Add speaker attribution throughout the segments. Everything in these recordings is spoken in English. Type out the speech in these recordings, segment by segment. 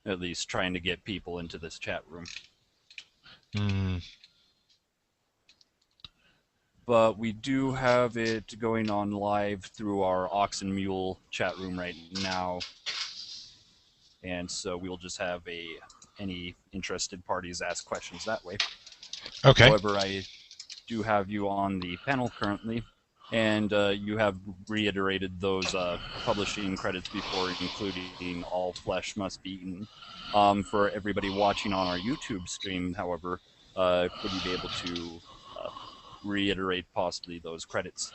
Speaker 1: at least trying to get people into this chat room.
Speaker 2: Hmm.
Speaker 1: But we do have it going on live through our Ox and Mule chat room right now, and so we'll just have any interested parties ask questions that way.
Speaker 2: Okay.
Speaker 1: However, I do have you on the panel currently, and you have reiterated those publishing credits before, including all flesh must be eaten. For everybody watching on our YouTube stream, however, would you be able to uh, reiterate possibly those credits?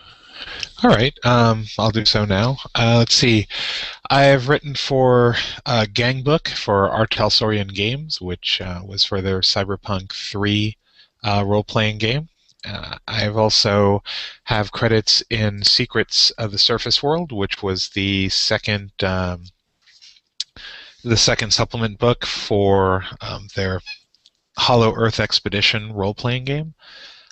Speaker 2: All right. I'll do so now. Let's see. I've written for Gangbook for Artel Saurian Games, which was for their Cyberpunk 3 role-playing game. I've also have credits in Secrets of the Surface World, which was the second supplement book for their Hollow Earth Expedition role-playing game.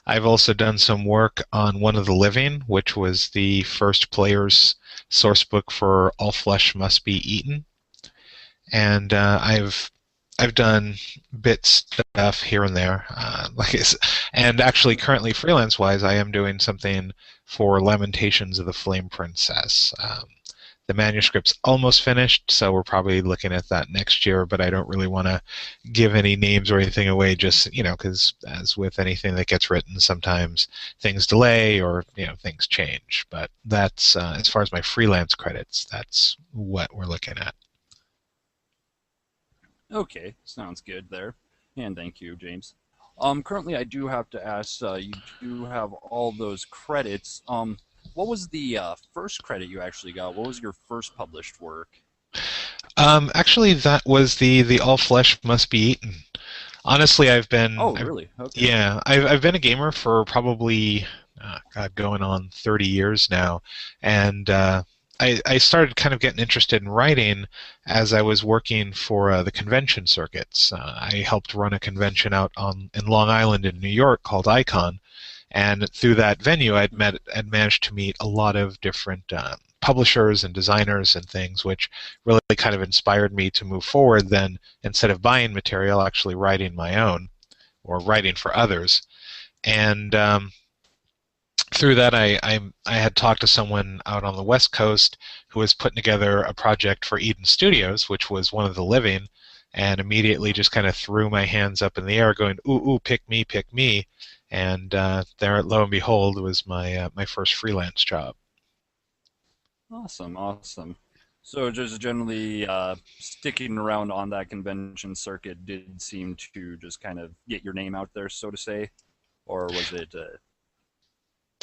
Speaker 2: I've also done some work on One of the Living, which was the first player's source book for All Flesh Must Be Eaten, and I've done bit stuff here and there, and actually currently freelance-wise, I am doing something for Lamentations of the Flame Princess. The manuscript's almost finished, so we're probably looking at that next year, but I don't really want to give any names or anything away, just, because as with anything that gets written, sometimes things delay or, things change. But that's, as far as my freelance credits, that's what we're looking at.
Speaker 1: Okay, sounds good there. And thank you, James. Currently, I do have to ask. You do have all those credits. What was the first credit you actually got? What was your first published work?
Speaker 2: Actually, that was the All Flesh Must Be Eaten. Honestly,
Speaker 1: Oh, really? Okay.
Speaker 2: yeah, I've been a gamer for probably, God, going on 30 years now, and I started kind of getting interested in writing as I was working for the convention circuits. I helped run a convention out in Long Island in New York called Icon, and through that venue, I'd managed to meet a lot of different publishers and designers and things, which really kind of inspired me to move forward. Then, instead of buying material, actually writing my own or writing for others. And through that, I had talked to someone out on the West Coast who was putting together a project for Eden Studios, which was One of the Living, and immediately just kind of threw my hands up in the air, going, "Ooh, ooh, pick me, pick me!" And there, lo and behold, was my first freelance job.
Speaker 1: Awesome, awesome. So just generally sticking around on that convention circuit did seem to just kind of get your name out there, so to say, or was it?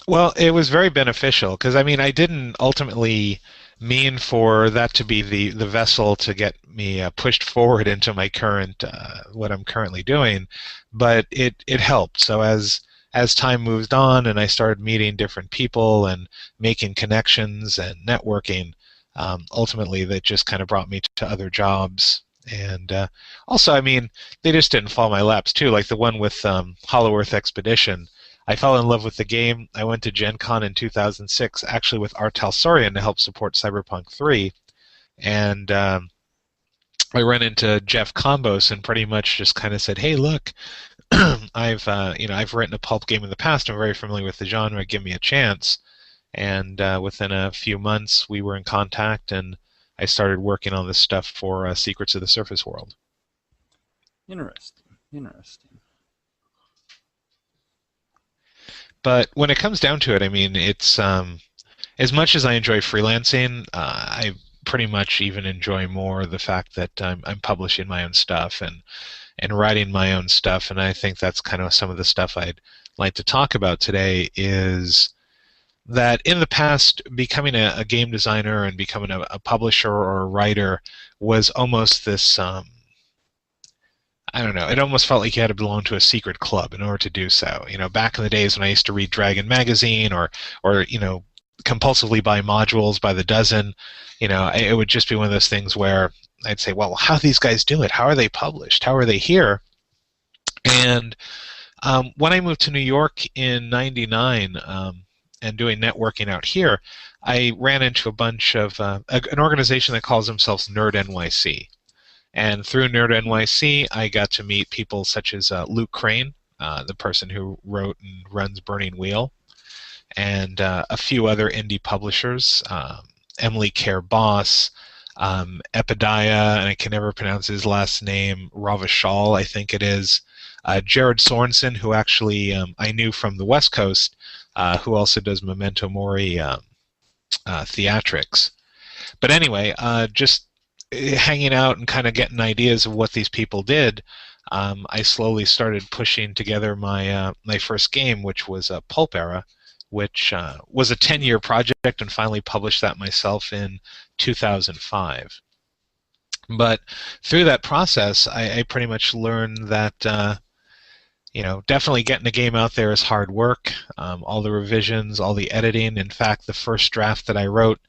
Speaker 2: Well, it was very beneficial because I mean I didn't ultimately mean for that to be the vessel to get me pushed forward into my current what I'm currently doing, but it helped. So as time moved on and I started meeting different people and making connections and networking, ultimately that just kind of brought me to other jobs. And also, I mean, they just didn't fall in my laps too. Like the one with Hollow Earth Expedition, I fell in love with the game. I went to Gen Con in 2006, actually with Artel Saurian to help support Cyberpunk 3, and I ran into Jeff Combos and pretty much just kind of said, "Hey, look, I've written a pulp game in the past. I'm very familiar with the genre. Give me a chance." And within a few months, we were in contact, and I started working on this stuff for Secrets of the Surface World.
Speaker 1: Interesting, interesting.
Speaker 2: But when it comes down to it, I mean, it's as much as I enjoy freelancing, I pretty much even enjoy more the fact that I'm publishing my own stuff and writing my own stuff. And I think that's kind of some of the stuff I'd like to talk about today is that in the past, becoming a game designer and becoming a publisher or a writer was almost this, I don't know, it almost felt like you had to belong to a secret club in order to do so. Back in the days when I used to read Dragon magazine or compulsively buy modules by the dozen, it would just be one of those things where I'd say, well, how do these guys do it? How are they published? How are they here? And when I moved to New York in '99 and doing networking out here, I ran into a bunch of an organization that calls themselves Nerd NYC. And through Nerd NYC, I got to meet people such as Luke Crane, the person who wrote and runs Burning Wheel, and a few other indie publishers, Emily Care Boss, Epidiah, and I can never pronounce his last name, Ravachol, I think it is, Jared Sorensen, who actually I knew from the West Coast, who also does Memento Mori theatrics. But anyway, just hanging out and kind of getting ideas of what these people did, I slowly started pushing together my first game, which was Pulp Era, which was a 10-year project, and finally published that myself in 2005. But through that process, I pretty much learned that definitely getting a game out there is hard work. All the revisions, all the editing. In fact, the first draft that I wrote,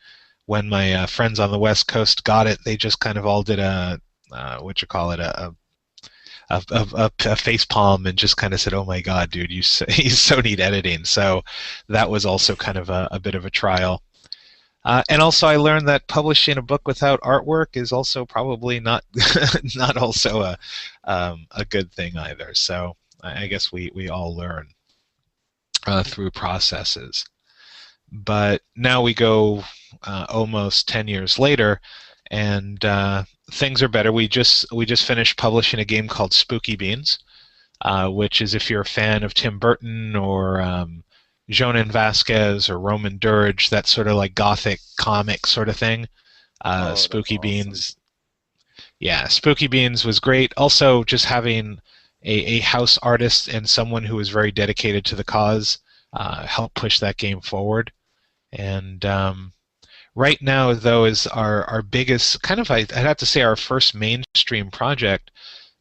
Speaker 2: when my friends on the West Coast got it, they just kind of all did a face palm and just kind of said, "Oh my God, dude, you so need editing." So that was also kind of a bit of a trial. And also, I learned that publishing a book without artwork is also probably not not also a good thing either. So I guess we all learn through processes. But now we go almost 10 years later, and things are better. We just finished publishing a game called Spooky Beans, which is, if you're a fan of Tim Burton or Jonan Vasquez or Roman Durge, that sort of like gothic comic sort of thing.
Speaker 1: Oh, that's
Speaker 2: Spooky
Speaker 1: awesome.
Speaker 2: Beans, yeah, Spooky Beans was great. Also, just having a house artist and someone who was very dedicated to the cause helped push that game forward. And right now, though, is our biggest kind of, I'd have to say, our first mainstream project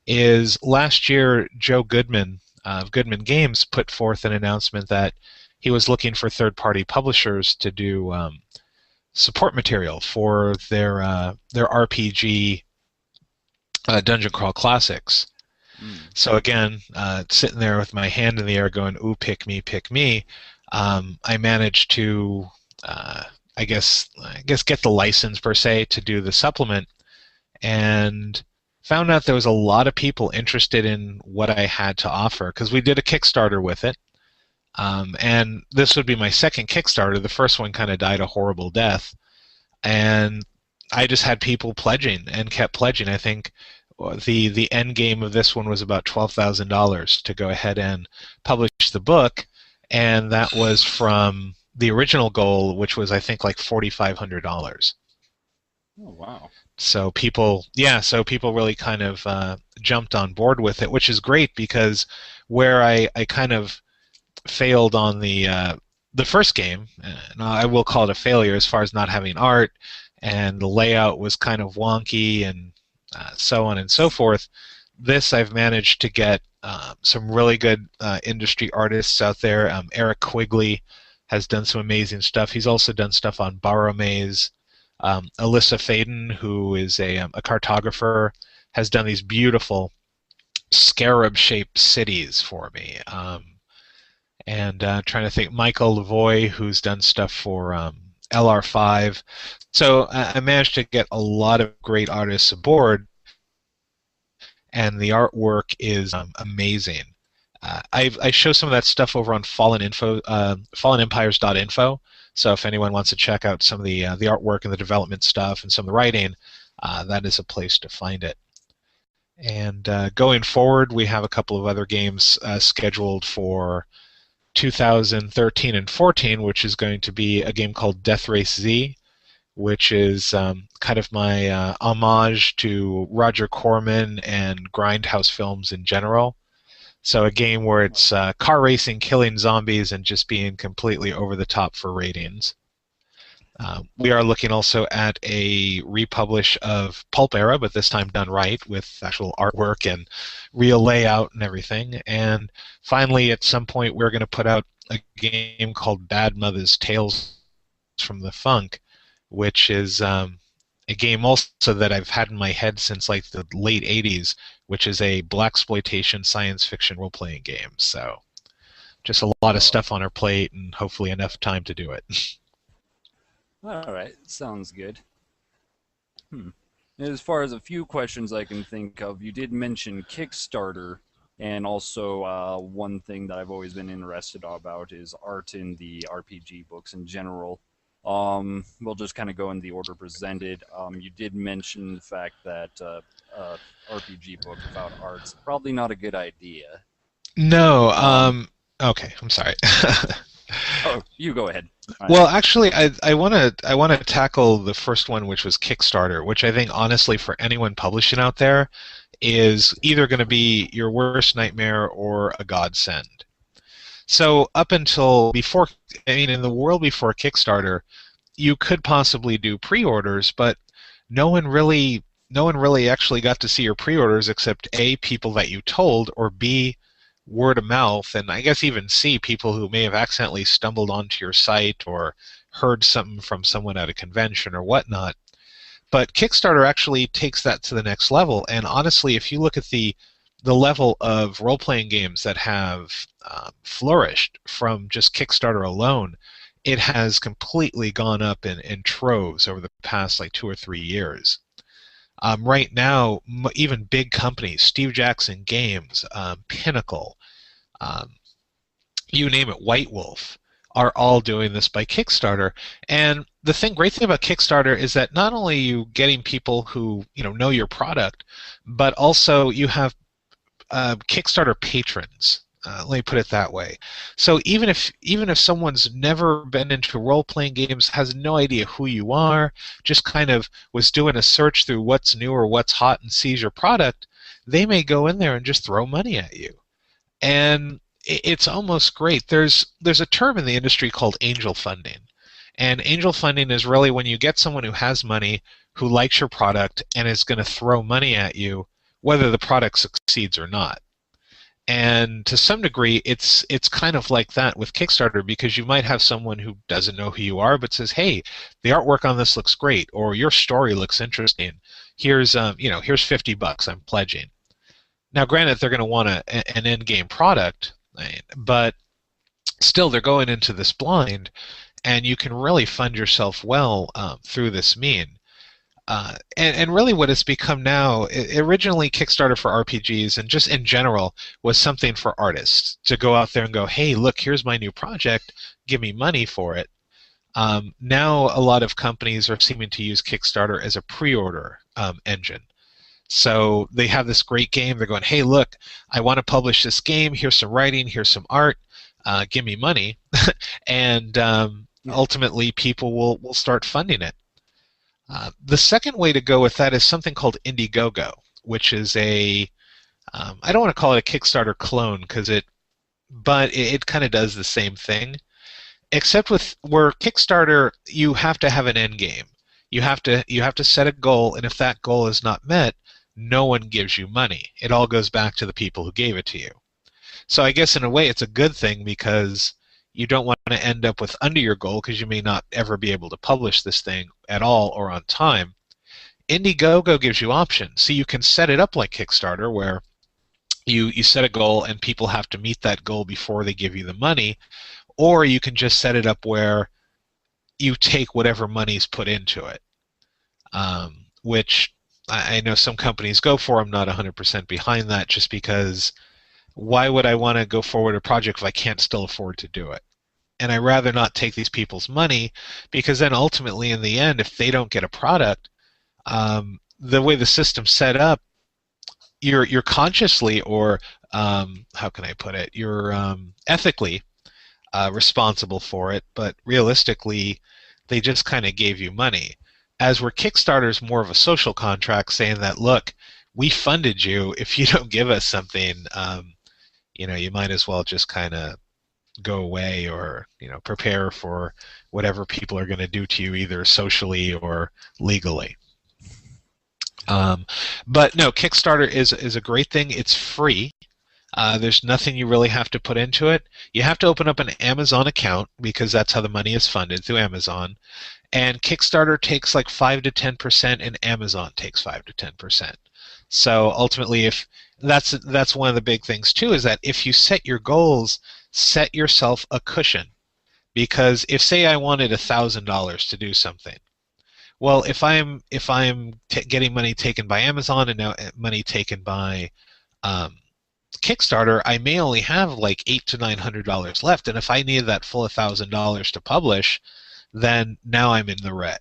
Speaker 2: is last year. Joe Goodman of Goodman Games put forth an announcement that he was looking for third-party publishers to do support material for their RPG Dungeon Crawl Classics.
Speaker 1: Mm.
Speaker 2: So again, sitting there with my hand in the air, going, "Ooh, pick me, pick me." I managed to, get the license per se to do the supplement, and found out there was a lot of people interested in what I had to offer, because we did a Kickstarter with it. And this would be my second Kickstarter. The first one kind of died a horrible death. And I just had people pledging and kept pledging. I think the end game of this one was about $12,000 to go ahead and publish the book. And that was from the original goal, which was, I think, like $4,500.
Speaker 1: Oh, wow.
Speaker 2: So people really kind of jumped on board with it, which is great, because where I kind of failed on the first game, and I will call it a failure as far as not having art, and the layout was kind of wonky, and so on and so forth. This, I've managed to get some really good industry artists out there. Erik Quigley has done some amazing stuff. He's also done stuff on Borromaze. Alyssa Faden, who is a cartographer, has done these beautiful scarab-shaped cities for me. And trying to think, Michael Lavoie, who's done stuff for LR5. So I managed to get a lot of great artists aboard, and the artwork is amazing. I show some of that stuff over on fallenempires.info. So if anyone wants to check out some of the artwork and the development stuff and some of the writing, that is a place to find it. And going forward, we have a couple of other games scheduled for 2013 and 14, which is going to be a game called Death Race Z, which is kind of my homage to Roger Corman and Grindhouse films in general. So a game where it's car racing, killing zombies, and just being completely over the top for ratings. We are looking also at a republish of Pulp Era, but this time done right with actual artwork and real layout and everything. And finally, at some point, we're going to put out a game called Bad Mother's Tales from the Funk, which is a game also that I've had in my head since like the late 80s, which is a blaxploitation science fiction role-playing game. So just a lot of
Speaker 1: Oh,
Speaker 2: stuff on our plate, and hopefully enough time to do it.
Speaker 1: all right. Sounds good. Hmm. As far as a few questions I can think of, you did mention Kickstarter, and also one thing that I've always been interested about is art in the RPG books in general. We'll just kind of go in the order presented. You did mention the fact that RPG book without art's probably not a good idea.
Speaker 2: No,
Speaker 1: Um,
Speaker 2: okay, I'm sorry.
Speaker 1: oh, you go ahead.
Speaker 2: Well, actually, I want to tackle the first one, which was Kickstarter, which I think honestly for anyone publishing out there is either going to be your worst nightmare or a godsend. So up until before, I mean, in the world before Kickstarter, you could possibly do pre-orders, but no one really actually got to see your pre-orders except A, people that you told, or B, word of mouth, and I guess even C, people who may have accidentally stumbled onto your site or heard something from someone at a convention or whatnot. But Kickstarter actually takes that to the next level, and honestly, if you look at the level of role-playing games that have flourished from just Kickstarter alone, it has completely gone up in troves over the past like 2 or 3 years. Right now, even big companies, Steve Jackson Games, Pinnacle, um, you name it, White Wolf, are all doing this by Kickstarter. And the great thing about Kickstarter is that not only are you getting people who know your product, but also you have Kickstarter patrons. Let me put it that way. So even if someone's never been into role playing games, has no idea who you are, just kind of was doing a search through what's new or what's hot and sees your product, they may go in there and just throw money at you. And it's almost great. There's a term in the industry called angel funding. And angel funding is really when you get someone who has money, who likes your product, and is going to throw money at you, whether the product succeeds or not. And to some degree, it's kind of like that with Kickstarter because you might have someone who doesn't know who you are but says, "Hey, the artwork on this looks great," or "Your story looks interesting. Here's $50. I'm pledging." Now, granted, they're going to want an end-game product, but still, they're going into this blind, and you can really fund yourself well through this mean. And really what it's become now, originally Kickstarter for RPGs and just in general was something for artists to go out there and go, hey, look, here's my new project, give me money for it. Now a lot of companies are seeming to use Kickstarter as a pre-order engine. So they have this great game, they're going, hey, look, I want to publish this game, here's some writing, here's some art, give me money. And ultimately people will start funding it. The second way to go with that is something called Indiegogo, which is I don't want to call it a Kickstarter clone but it kind of does the same thing, except with where Kickstarter you have to have an end game. You have to set a goal, and if that goal is not met, no one gives you money. It all goes back to the people who gave it to you. So I guess in a way it's a good thing because you don't want to end up with under your goal because you may not ever be able to publish this thing at all or on time. Indiegogo gives you options. So you can set it up like Kickstarter where you set a goal and people have to meet that goal before they give you the money, or you can just set it up where you take whatever money's put into it, which I know some companies go for. I'm not 100% behind that just because why would I want to go forward a project if I can't still afford to do it? And I'd rather not take these people's money because then ultimately in the end, if they don't get a product, the way the system's set up, you're consciously or how can I put it? You're ethically responsible for it, but realistically, they just kind of gave you money. As where Kickstarter's more of a social contract saying that, look, we funded you. If you don't give us something, you might as well just kind of go away or prepare for whatever people are going to do to you either socially or legally. But no, Kickstarter is a great thing. It's free. There's nothing you really have to put into it. You have to open up an Amazon account because that's how the money is funded, through Amazon. And Kickstarter takes like 5 to 10%, and Amazon takes 5 to 10%. So ultimately, if that's one of the big things too, is that if you set your goals, set yourself a cushion. Because if, say, I wanted $1,000 to do something, Well, if I'm getting money taken by Amazon and now money taken by um, Kickstarter, I may only have like $800 to $900 left, and if I needed that full $1,000 to publish, then now I'm in the red.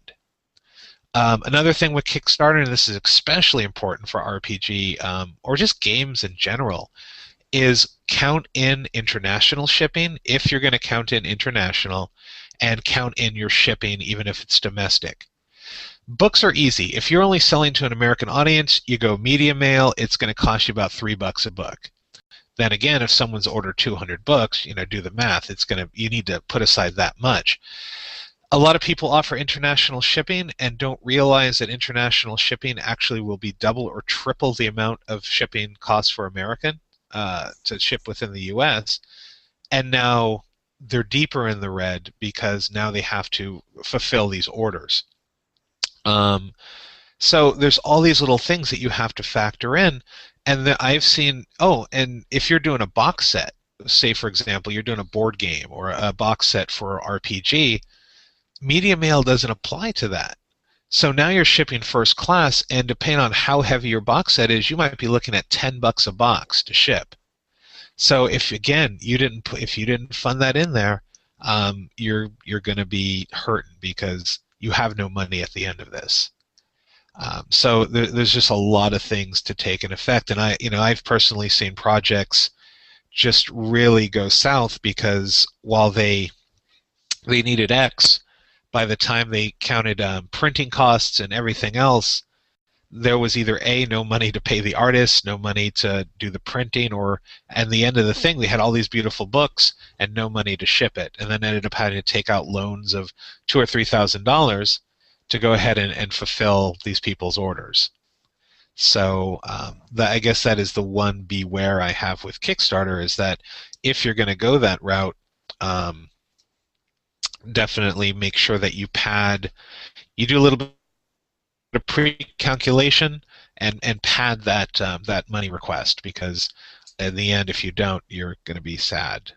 Speaker 2: Another thing with Kickstarter, and this is especially important for RPG or just games in general, is count in international shipping if you're going to count in international, and count in your shipping even if it's domestic. Books are easy. If you're only selling to an American audience, you go media mail, it's going to cost you about $3 a book. Then again, if someone's ordered 200 books, do the math. You need to put aside that much. A lot of people offer international shipping and don't realize that international shipping actually will be double or triple the amount of shipping costs for American to ship within the U.S. And now they're deeper in the red because now they have to fulfill these orders. So there's all these little things that you have to factor in. And I've seen, and if you're doing a box set, say for example, you're doing a board game or a box set for RPG, media mail doesn't apply to that. So now you're shipping first class, and depending on how heavy your box set is, you might be looking at $10 a box to ship. So if again if you didn't fund that in there, you're going to be hurting because you have no money at the end of this. So there's just a lot of things to take in effect, and I've personally seen projects just really go south because while they needed X, by the time they counted printing costs and everything else, there was either A, no money to pay the artists, no money to do the printing, or at the end of the thing, they had all these beautiful books and no money to ship it, and then ended up having to take out loans of $2,000 or $3,000 to go ahead and fulfill these people's orders. So I guess that is the one beware I have with Kickstarter, is that if you're going to go that route, definitely make sure that you do a little bit of pre-calculation and pad that money request, because in the end, if you don't, you're going to be sad.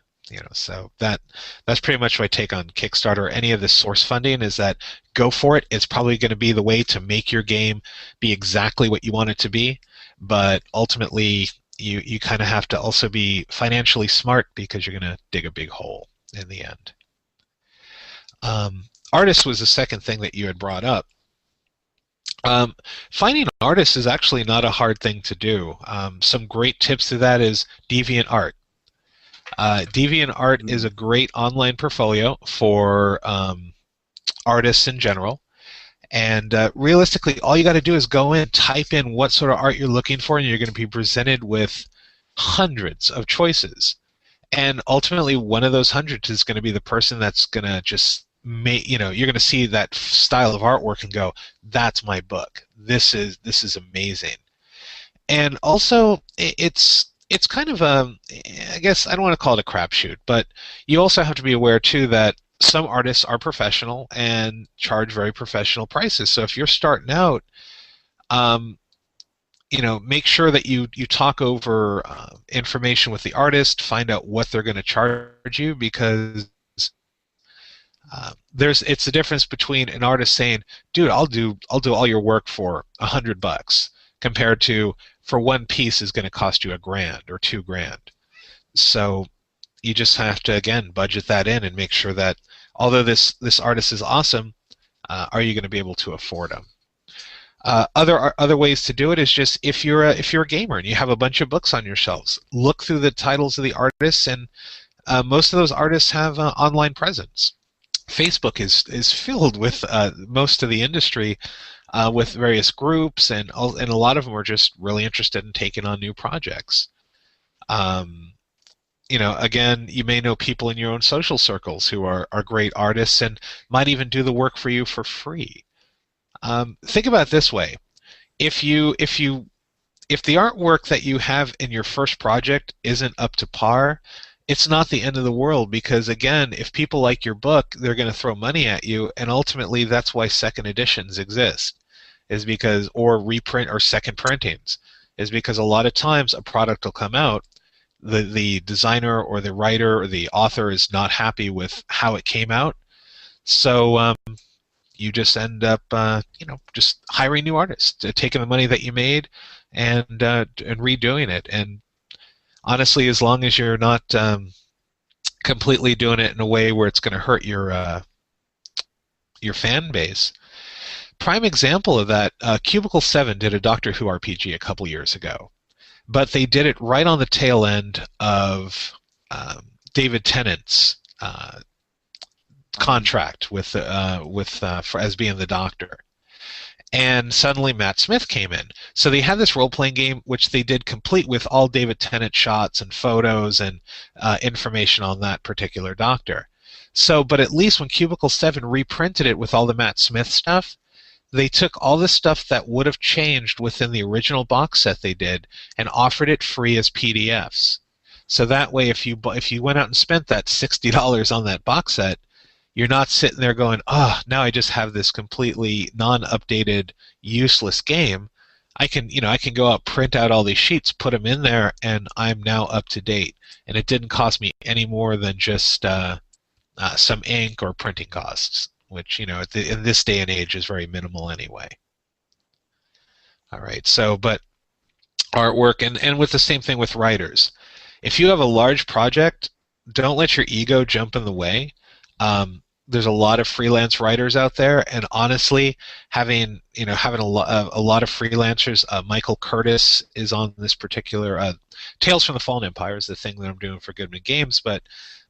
Speaker 2: So that's pretty much my take on Kickstarter. Any of the source funding is that go for it. It's probably going to be the way to make your game be exactly what you want it to be, but ultimately you kind of have to also be financially smart because you're going to dig a big hole in the end. Artists was the second thing that you had brought up. Finding artists is actually not a hard thing to do. Some great tips to that is DeviantArt. DeviantArt is a great online portfolio for artists in general. And realistically, all you got to do is go in, type in what sort of art you're looking for, and you're going to be presented with hundreds of choices. And ultimately, one of those hundreds is going to be the person that's going to just you're going to see that style of artwork and go, that's my book. This is amazing. And also, it's kind of I guess I don't want to call it a crapshoot, but you also have to be aware too that some artists are professional and charge very professional prices. So if you're starting out, make sure that you talk over information with the artist, find out what they're going to charge you, because it's the difference between an artist saying, "Dude, I'll do all your work for $100," compared to for one piece is going to cost you $1,000 or $2,000. So you just have to again budget that in and make sure that although this artist is awesome, are you going to be able to afford them? Other ways to do it is just if you're a gamer and you have a bunch of books on your shelves, look through the titles of the artists, and most of those artists have online presence. Facebook is filled with most of the industry with various groups, and a lot of them are just really interested in taking on new projects. Again, you may know people in your own social circles who are great artists and might even do the work for you for free. Think about it this way: if the artwork that you have in your first project isn't up to par, it's not the end of the world, because again, if people like your book, they're going to throw money at you, and ultimately that's why second editions exist, or reprint or second printings, is because a lot of times a product will come out, the designer or the writer or the author is not happy with how it came out, so you just end up, just hiring new artists, taking the money that you made and redoing it. And honestly, as long as you're not completely doing it in a way where it's going to hurt your fan base. Prime example of that, Cubicle 7 did a Doctor Who RPG a couple years ago, but they did it right on the tail end of David Tennant's
Speaker 1: Um,
Speaker 2: contract for, as being the Doctor. And suddenly Matt Smith came in. So they had this role-playing game, which they did complete with all David Tennant shots and photos and information on that particular Doctor. So, but at least when Cubicle 7 reprinted it with all the Matt Smith stuff, they took all the stuff that would have changed within the original box set they did and offered it free as PDFs. So that way, if you went out and spent that $60 on that box set, you're not sitting there going, "Oh, now I just have this completely non-updated, useless game." I can go out, print out all these sheets, put them in there, and I'm now up to date. And it didn't cost me any more than just some ink or printing costs, which in this day and age is very minimal anyway. All right, so but artwork and with the same thing with writers. If you have a large project, don't let your ego jump in the way. There's a lot of freelance writers out there, and honestly, having a lot of freelancers. Michael Curtis is on this particular Tales from the Fallen Empire is the thing that I'm doing for Goodman Games, but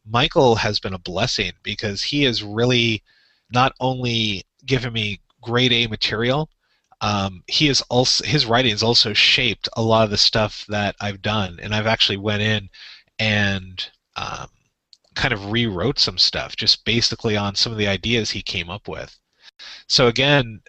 Speaker 2: Michael has been a blessing because he has really not only given me grade A material, he is also his writing has also shaped a lot of the stuff that I've done, and I've actually went in and kind of rewrote some stuff just basically on some of the ideas he came up with. So again,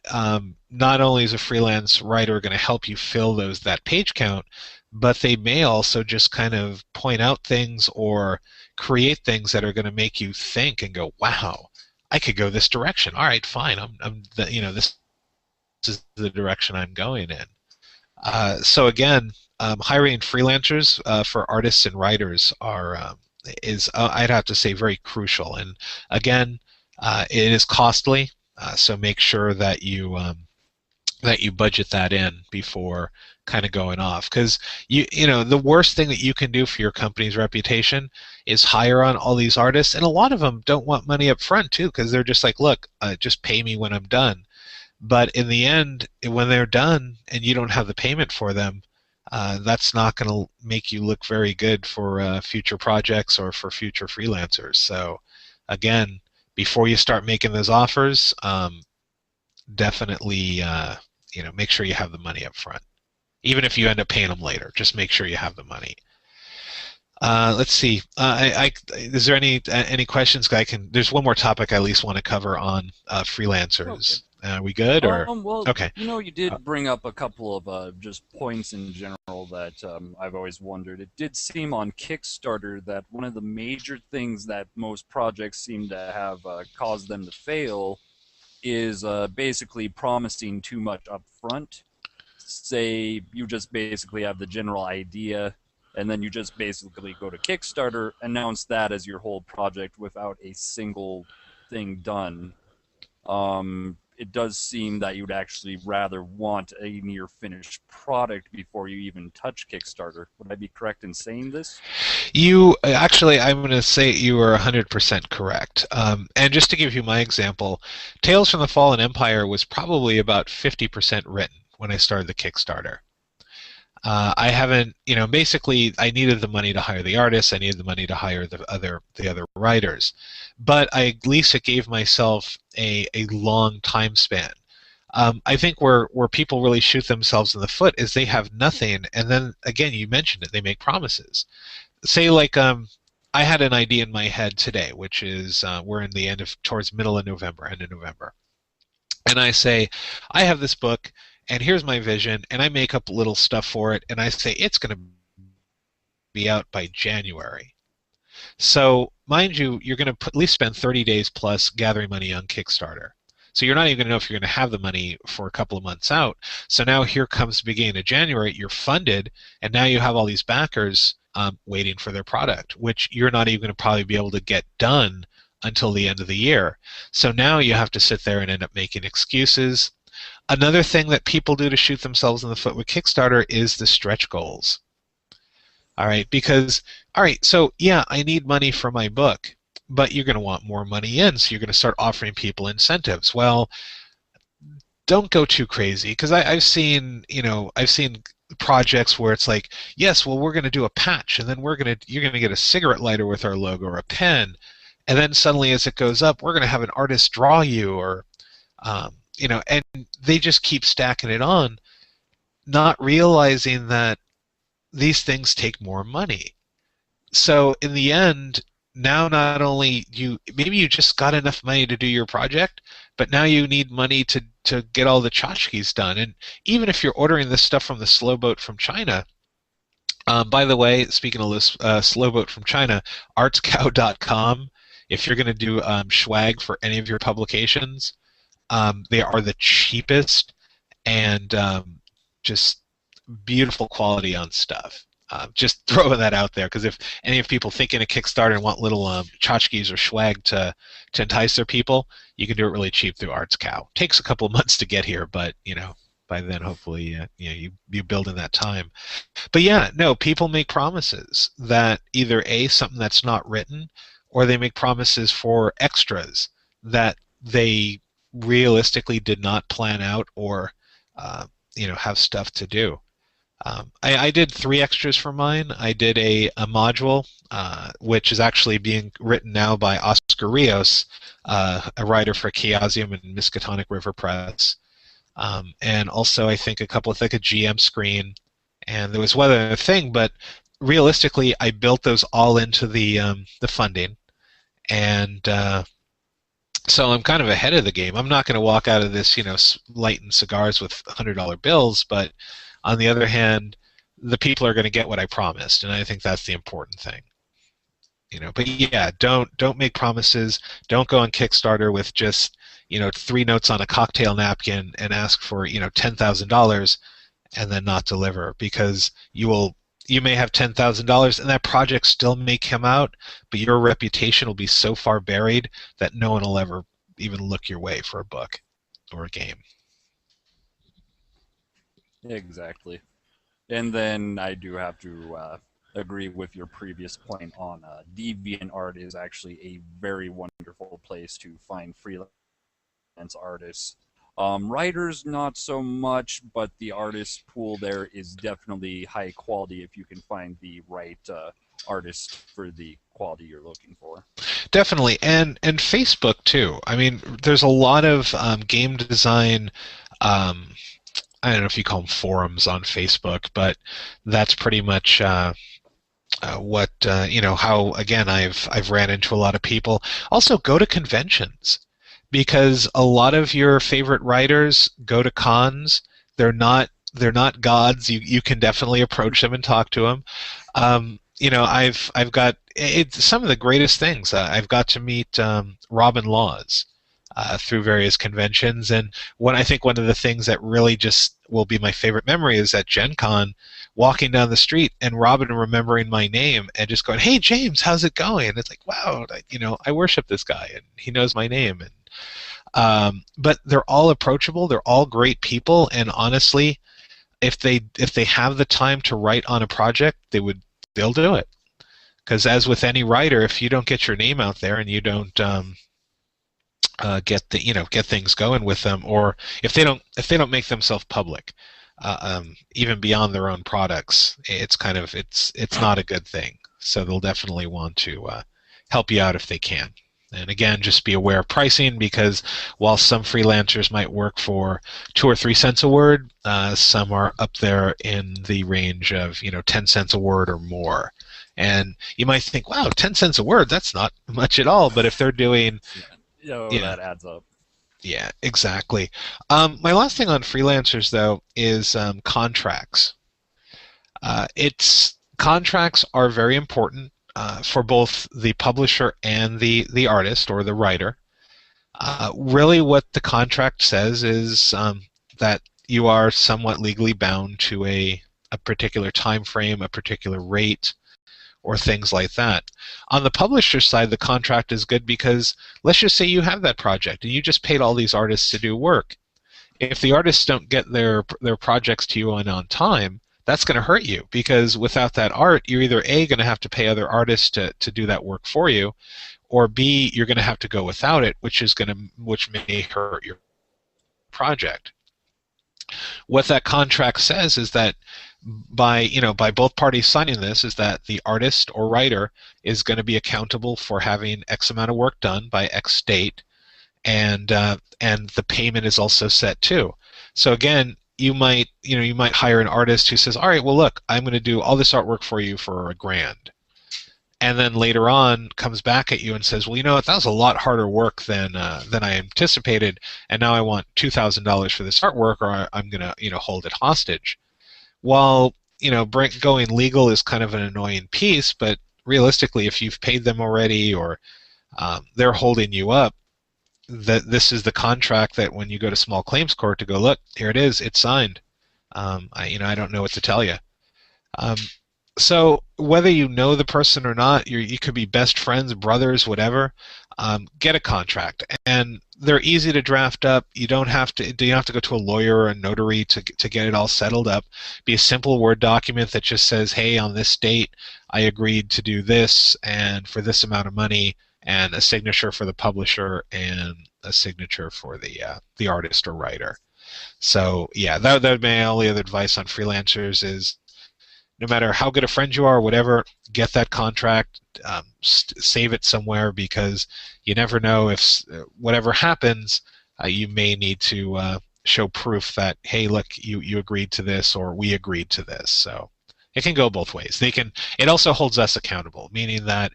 Speaker 2: not only is a freelance writer going to help you fill that page count, but they may also just kind of point out things or create things that are going to make you think and go, "Wow, I could go this direction. All right, fine. This is the direction I'm going in." So again, hiring freelancers for artists and writers is I'd have to say very crucial. And again, it is costly, so make sure that you budget that in before kind of going off, because the worst thing that you can do for your company's reputation is hire on all these artists, and a lot of them don't want money up front too, because they're just like, "Look, just pay me when I'm done." But in the end, when they're done and you don't have the payment for them, that's not going to make you look very good for future projects or for future freelancers. So again, before you start making those offers, definitely make sure you have the money up front. Even if you end up paying them later, just make sure you have the money. Let's see. Is there any questions? There's one more topic I at least want to cover on
Speaker 1: okay.
Speaker 2: freelancers. Are we good or
Speaker 1: Well,
Speaker 2: okay?
Speaker 1: you did bring up a couple of just points in general that I've always wondered. It did seem on Kickstarter that one of the major things that most projects seem to have caused them to fail is basically promising too much up front. Say you just basically have the general idea, and then you just basically go to Kickstarter, announce that as your whole project without a single thing done. It does seem that you'd actually rather want a near finished product before you even touch Kickstarter. Would I be correct in saying this?
Speaker 2: I'm going to say you are 100% correct. And just to give you my example, Tales from the Fallen Empire was probably about 50% written when I started the Kickstarter. I haven't, basically I needed the money to hire the artists, I needed the money to hire the other writers, but at least it gave myself a long time span. I think where people really shoot themselves in the foot is they have nothing, and then again, you mentioned it, they make promises. Say like I had an idea in my head today, which is we're in the towards middle of November, end of November, and I say, I have this book, and here's my vision, and I make up little stuff for it, and I say it's going to be out by January. So, mind you, you're going to at least spend 30 days plus gathering money on Kickstarter. So you're not even going to know if you're going to have the money for a couple of months out. So now here comes the beginning of January, you're funded, and now you have all these backers waiting for their product, which you're not even going to probably be able to get done until the end of the year. So now you have to sit there and end up making excuses. Another thing that people do to shoot themselves in the foot with Kickstarter is the stretch goals. All right, because, all right, so yeah, I need money for my book, but you're going to want more money in, so you're going to start offering people incentives. Well, don't go too crazy, because I've seen, I've seen projects where it's like, yes, well, we're going to do a patch, and then you're going to get a cigarette lighter with our logo or a pen, and then suddenly as it goes up, we're going to have an artist draw you, or and they just keep stacking it on, not realizing that these things take more money. So in the end, now not only maybe you just got enough money to do your project, but now you need money to get all the tchotchkes done. And even if you're ordering this stuff from the slow boat from China, by the way, speaking of this slow boat from China, artscow.com, if you're going to do swag for any of your publications, they are the cheapest and just beautiful quality on stuff. Just throwing that out there, because if any of people thinking of Kickstarter and want little tchotchkes or swag to entice their people, you can do it really cheap through ArtsCow. Takes a couple of months to get here, but by then hopefully you build in that time. But yeah, no, people make promises that either something that's not written, or they make promises for extras that they realistically did not plan out, or have stuff to do. I did 3 extras for mine. I did a module, which is actually being written now by Oscar Rios, a writer for Chaosium and Miskatonic River Press. And also I think a GM screen. And there was one other thing, but realistically I built those all into the funding. And so I'm kind of ahead of the game. I'm not going to walk out of this, lighting cigars with $100 bills, but on the other hand, the people are going to get what I promised, and I think that's the important thing. But yeah, don't make promises. Don't go on Kickstarter with just 3 notes on a cocktail napkin and ask for $10,000 and then not deliver, because you may have $10,000 and that project still may come out, but your reputation will be so far buried that no one will ever even look your way for a book or a game.
Speaker 1: Exactly. And then I do have to agree with your previous point on DeviantArt is actually a very wonderful place to find freelance artists. Writers, not so much, but the artist pool there is definitely high quality if you can find the right artist for the quality you're looking for.
Speaker 2: Definitely, and Facebook too. I mean, there's a lot of game design. I don't know if you call them forums on Facebook, but that's pretty much what how, again, I've ran into a lot of people. Also, go to conventions, because a lot of your favorite writers go to cons. They're not gods. You can definitely approach them and talk to them. I've got some of the greatest things. I've got to meet Robin Laws through various conventions, and I think one of the things that really just will be my favorite memory is at Gen Con, walking down the street and Robin remembering my name and just going, "Hey James, how's it going?" And it's like, wow, I worship this guy and he knows my name. And but they're all approachable, they're all great people, and honestly, if they have the time to write on a project, they'll do it. Because as with any writer, if you don't get your name out there and you don't get things going with them, or if they don't make themselves public, even beyond their own products, it's not a good thing. So they'll definitely want to help you out if they can. And again, just be aware of pricing, because while some freelancers might work for 2 or 3 cents a word, some are up there in the range of 10 cents a word or more. And you might think, wow, 10 cents a word, that's not much at all. But if they're doing
Speaker 1: that adds up.
Speaker 2: Yeah, exactly. My last thing on freelancers, though, is contracts. Contracts are very important for both the publisher and the artist or the writer. Really, what the contract says is that you are somewhat legally bound to a particular time frame, a particular rate, or things like that. On the publisher side, the contract is good because let's just say you have that project and you just paid all these artists to do work. If the artists don't get their projects to you on time, that's going to hurt you because without that art, you're either A, going to have to pay other artists to do that work for you, or B, you're going to have to go without it, which may hurt your project. What that contract says is that by both parties signing this is that the artist or writer is going to be accountable for having X amount of work done by X date, and the payment is also set too. So again, you might hire an artist who says, all right, well look, I'm going to do all this artwork for you for $1,000, and then later on comes back at you and says, well, you know what, that was a lot harder work than I anticipated, and now I want $2,000 for this artwork, or I'm going to hold it hostage. While going legal is kind of an annoying piece, but realistically, if you've paid them already or they're holding you up, that this is the contract that when you go to small claims court to go, look, here it is, it's signed. I don't know what to tell you. So whether you know the person or not, you could be best friends, brothers, whatever. Get a contract, and they're easy to draft up. You don't have to go to a lawyer or a notary to get it all settled up. Be a simple Word document that just says, hey, on this date, I agreed to do this, and for this amount of money, and a signature for the publisher and a signature for the artist or writer. So yeah, that would be my only other advice on freelancers is, no matter how good a friend you are or whatever, get that contract, save it somewhere, because you never know if whatever happens, you may need to show proof that, hey, look, you agreed to this or we agreed to this. So it can go both ways. It also holds us accountable, meaning that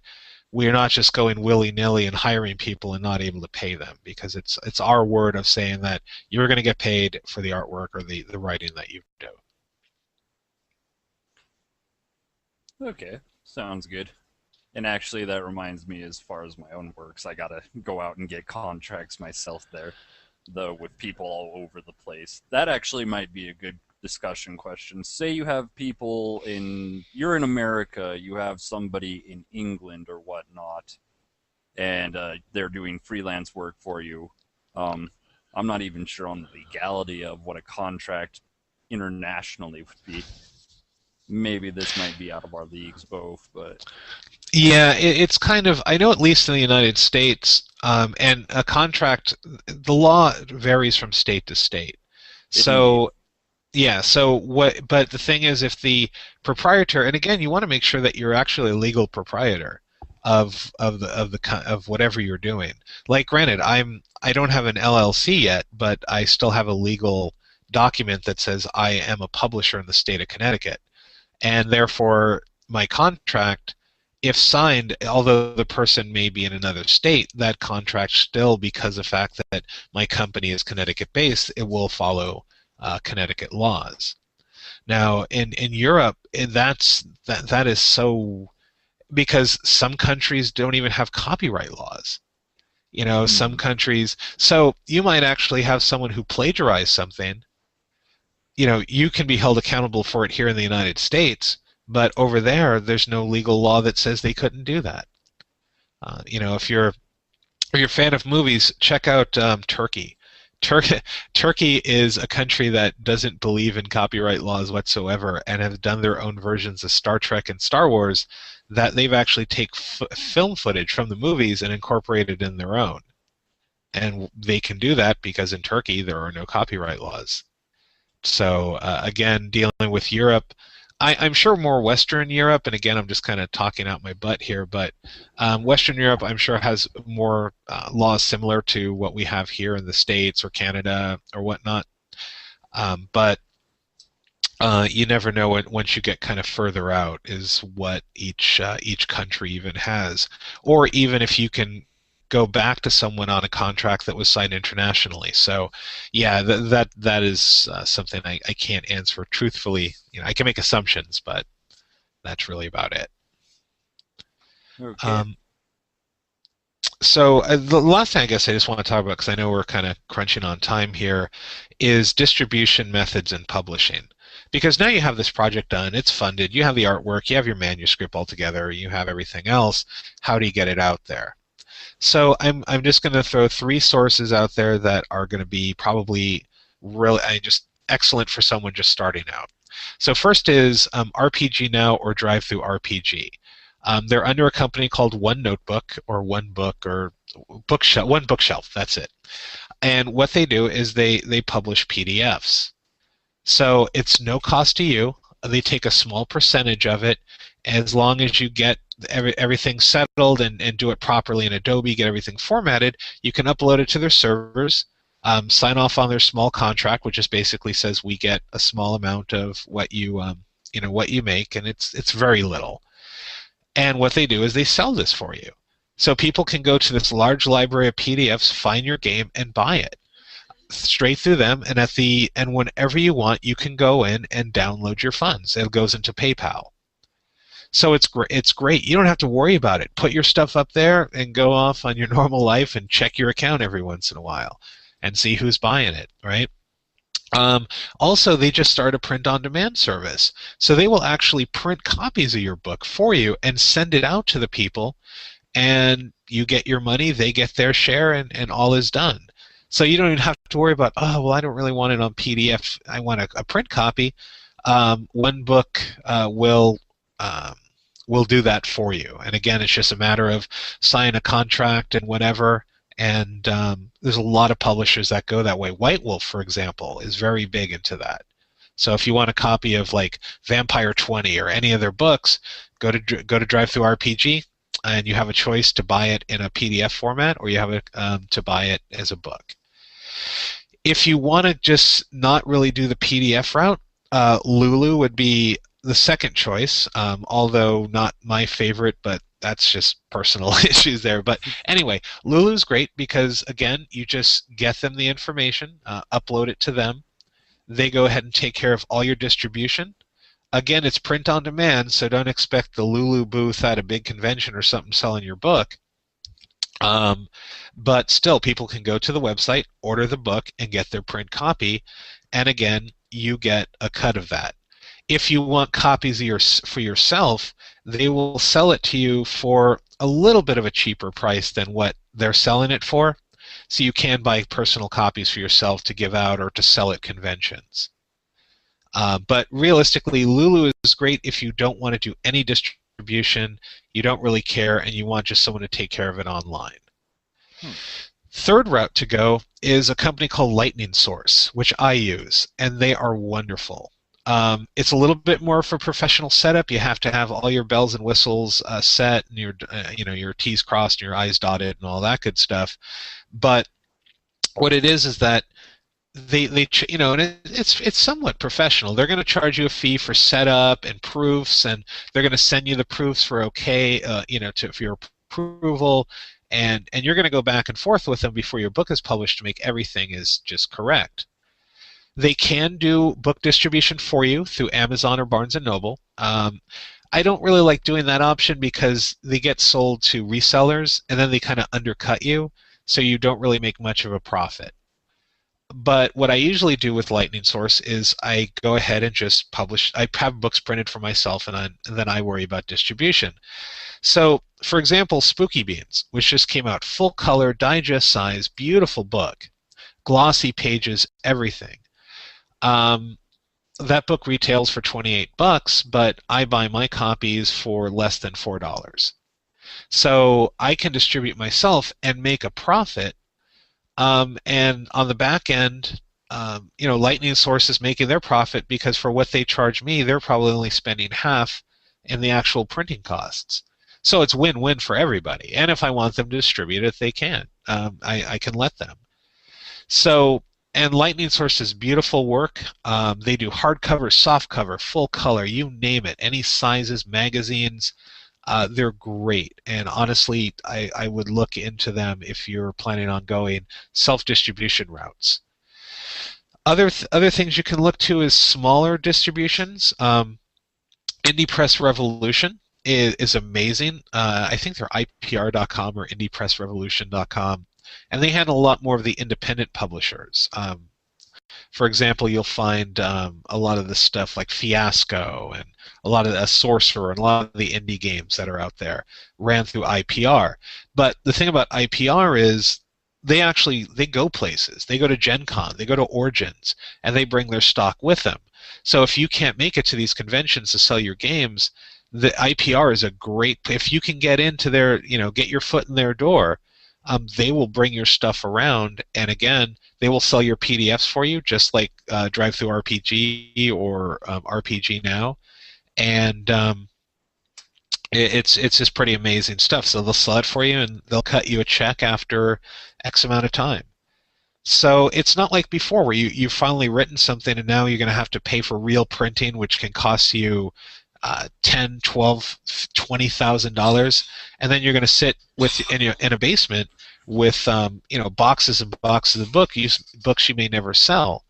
Speaker 2: we're not just going willy-nilly and hiring people and not able to pay them, because it's our word of saying that you're going to get paid for the artwork or the writing that you do.
Speaker 1: Okay, sounds good. And actually, that reminds me, as far as my own works, I gotta go out and get contracts myself there, though, with people all over the place. That actually might be a good discussion question. Say you have you're in America, you have somebody in England or whatnot, and they're doing freelance work for you. I'm not even sure on the legality of what a contract internationally would be. Maybe this might be out of our leagues both, but
Speaker 2: Yeah, it's kind of, I know at least in the United States, and a contract, the law varies from state to state.
Speaker 1: indeed.
Speaker 2: So yeah, but the thing is, if the proprietor, and again, you want to make sure that you're actually a legal proprietor of whatever you're doing. Like, granted, I don't have an LLC yet, but I still have a legal document that says I am a publisher in the state of Connecticut, and therefore my contract, if signed, although the person may be in another state, that contract still, because of the fact that my company is Connecticut-based, it will follow Connecticut laws. Now, in Europe, that is so, because some countries don't even have copyright laws. Some
Speaker 1: Hmm.
Speaker 2: countries. So you might actually have someone who plagiarized something. You can be held accountable for it here in the United States, but over there, there's no legal law that says they couldn't do that. If you're a fan of movies, check out Turkey. Turkey is a country that doesn't believe in copyright laws whatsoever, and have done their own versions of Star Trek and Star Wars that they've actually take film footage from the movies and incorporated in their own. And they can do that because in Turkey there are no copyright laws. So again, dealing with Europe, I'm sure more Western Europe, and again, I'm just kind of talking out my butt here, but Western Europe, I'm sure, has more laws similar to what we have here in the States or Canada or whatnot. But you never know it once you get kind of further out is what each country even has, or even if you can go back to someone on a contract that was signed internationally. So, yeah, that is something I can't answer truthfully. I can make assumptions, but that's really about it.
Speaker 1: Okay.
Speaker 2: Um, so the last thing I guess I just want to talk about, because I know we're kind of crunching on time here, is distribution methods in publishing. because now you have this project done, it's funded, you have the artwork, you have your manuscript all together, you have everything else. How do you get it out there? So I'm just going to throw three sources out there that are going to be probably really just excellent for someone just starting out. So first is RPG Now or Drive-Through RPG. They're under a company called One Notebook or One Book or Bookshelf. One Bookshelf. That's it. And what they do is they publish PDFs. So it's no cost to you. They take a small percentage of it, as long as you get everything settled and do it properly in Adobe, get everything formatted, you can upload it to their servers, sign off on their small contract, which just basically says we get a small amount of what you what you make, and it's very little. And what they do is they sell this for you. So people can go to this large library of PDFs, find your game, and buy it straight through them. And whenever you want, you can go in and download your funds. It goes into PayPal. So it's great. It's great. You don't have to worry about it. Put your stuff up there and go off on your normal life and check your account every once in a while and see who's buying it, right? Also, they just started a print-on-demand service. So they will actually print copies of your book for you and send it out to the people, and you get your money, they get their share, and all is done. So you don't even have to worry about, oh, well, I don't really want it on PDF. I want a print copy. One Book will do that for you. And again, it's just a matter of signing a contract and whatever. And there's a lot of publishers that go that way. White Wolf, for example, is very big into that. So if you want a copy of like Vampire 20 or any of their books, go to Drive-Through RPG, and you have a choice to buy it in a PDF format, or you have to buy it as a book. If you want to just not really do the PDF route, Lulu would be the second choice, although not my favorite, but that's just personal issues there. But anyway, Lulu's great because, again, you just get them the information, upload it to them. They go ahead and take care of all your distribution. Again, it's print on demand, so don't expect the Lulu booth at a big convention or something selling your book. But still, people can go to the website, order the book, and get their print copy. And again, you get a cut of that. If you want copies for yourself, they will sell it to you for a little bit of a cheaper price than what they're selling it for. So you can buy personal copies for yourself to give out or to sell at conventions. But realistically, Lulu is great if you don't want to do any distribution, you don't really care, and you want just someone to take care of it online. Third route to go is a company called Lightning Source, which I use, and they are wonderful. It's a little bit more for professional setup. You have to have all your bells and whistles set, and your T's crossed and your I's dotted and all that good stuff. But what it is that and it's somewhat professional. They're going to charge you a fee for setup and proofs, and they're going to send you the proofs for for your approval, and you're going to go back and forth with them before your book is published to make everything is just correct. They can do book distribution for you through Amazon or Barnes & Noble. I don't really like doing that option because they get sold to resellers, and then they kind of undercut you, so you don't really make much of a profit. But what I usually do with Lightning Source is I go ahead and just publish. I have books printed for myself, and then I worry about distribution. So, for example, Spooky Beans, which just came out, full color, digest size, beautiful book, glossy pages, everything. That book retails for $28, but I buy my copies for less than $4. So I can distribute myself and make a profit. And on the back end, Lightning Source is making their profit because for what they charge me, they're probably only spending half in the actual printing costs. So it's win-win for everybody. And if I want them to distribute it, they can. I can let them. So, and Lightning Source is beautiful work. They do hardcover, softcover, full color, you name it, any sizes, magazines. They're great, and honestly, I would look into them if you're planning on going self-distribution routes. Other things you can look to is smaller distributions. Indie Press Revolution is amazing. I think they're IPR.com or IndiePressRevolution.com, and they handle a lot more of the independent publishers. For example, you'll find a lot of the stuff like Fiasco and a lot of Sorcerer and a lot of the indie games that are out there ran through IPR. But the thing about IPR is they go places. They go to Gen Con, they go to Origins, and they bring their stock with them. So if you can't make it to these conventions to sell your games, the IPR is a great. If you can get into their, get your foot in their door, they will bring your stuff around, and again, they will sell your PDFs for you, just like Drive Through RPG or RPG Now, and it's just pretty amazing stuff. So they'll sell it for you, and they'll cut you a check after X amount of time. So it's not like before where you've finally written something and now you're going to have to pay for real printing, which can cost you $10, $12, $20,000, and then you're going to sit in a basement with boxes and boxes of books you may never sell.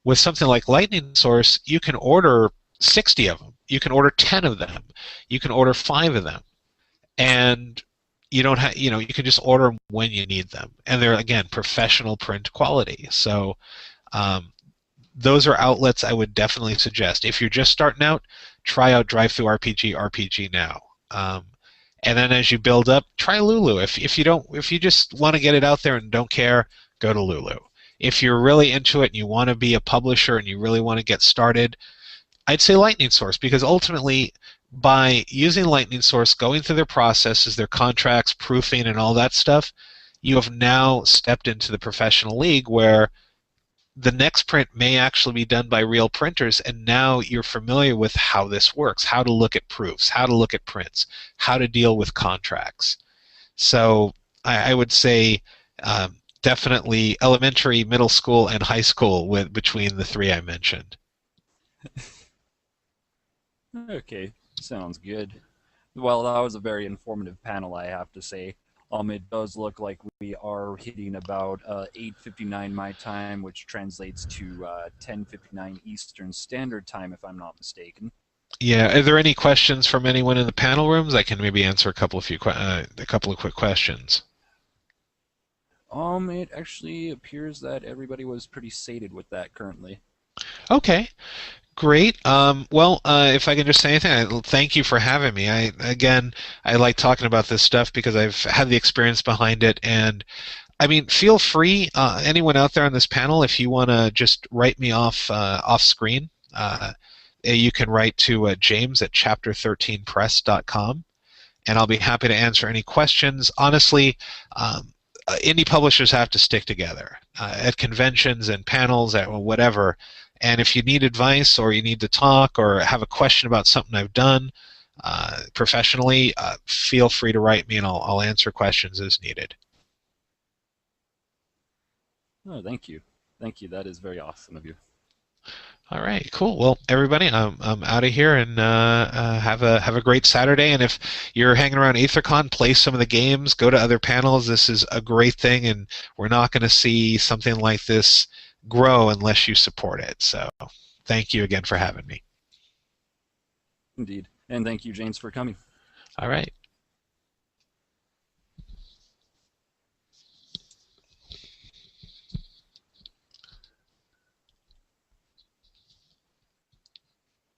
Speaker 2: With something like Lightning Source, you can order 60 of them. You can order 10 of them. You can order 5 of them, and you don't have you can just order them when you need them, and they're again professional print quality. So those are outlets I would definitely suggest. If you're just starting out, try out Drive Through RPG Now, and then as you build up, try Lulu. If you just want to get it out there and don't care, go to Lulu. If you're really into it and you want to be a publisher and you really want to get started, I'd say Lightning Source, because ultimately, by using Lightning Source, going through their processes, their contracts, proofing, and all that stuff, you have now stepped into the professional league where the next print may actually be done by real printers, and now you're familiar with how this works, how to look at proofs, how to look at prints, how to deal with contracts. So I would say definitely elementary, middle school, and high school between the 3 I mentioned.
Speaker 1: Okay, sounds good. Well, that was a very informative panel, I have to say. It does look like we are hitting about 8:59 my time, which translates to 10:59 Eastern Standard Time, if I'm not mistaken.
Speaker 2: Yeah, are there any questions from anyone in the panel rooms? I can maybe answer a couple of quick questions.
Speaker 1: It actually appears that everybody was pretty sated with that currently.
Speaker 2: Okay. Great. Well, if I can just say anything, thank you for having me. I like talking about this stuff because I've had the experience behind it, and I mean, feel free, anyone out there on this panel, if you want to just write me off screen, you can write to James at chapter13press.com, and I'll be happy to answer any questions. Honestly, indie publishers have to stick together at conventions and panels, at whatever. And if you need advice or you need to talk or have a question about something I've done professionally, feel free to write me and I'll answer questions as needed.
Speaker 1: Oh, thank you. Thank you. That is very awesome of you.
Speaker 2: All right, cool. Well, everybody, I'm out of here, and have a great Saturday. And if you're hanging around AetherCon, play some of the games, go to other panels. This is a great thing, and we're not going to see something like this grow unless you support it. So, thank you again for having me.
Speaker 1: Indeed, and thank you, James, for coming.
Speaker 2: All right.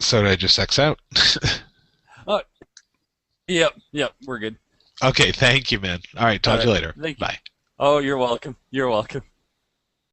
Speaker 2: So did I just X out?
Speaker 1: uh, yep, we're good.
Speaker 2: Okay, thank you, man. All right, talk to you later.
Speaker 1: Thank you.
Speaker 2: Bye.
Speaker 1: Oh, you're welcome. You're welcome.